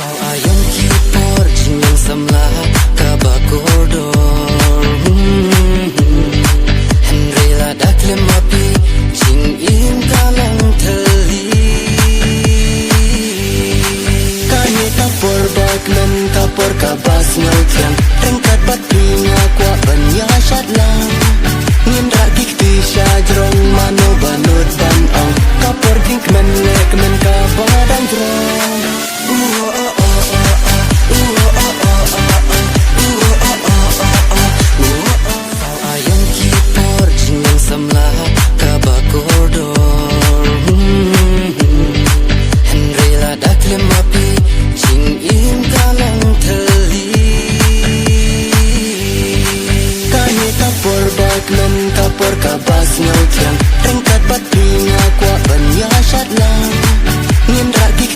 ayam kipor jinyang samla kabakordor Henrela dakle mapi jing im kalang thali Kanye kapor bakman kapor kabas ngaltiang Rengkat patrinya kwa banya syadlang Ngin rakik tisha jrong mano banut banang Kapor gink menlek men kabadang jrong ayam kipor jinyang samla kabakordor Henrela dakle mapi jing im kalang thali Kanye kapor bakman kapor kabas ngaltiang Rengkat patrinya kwa banya syadlang Ngin rakik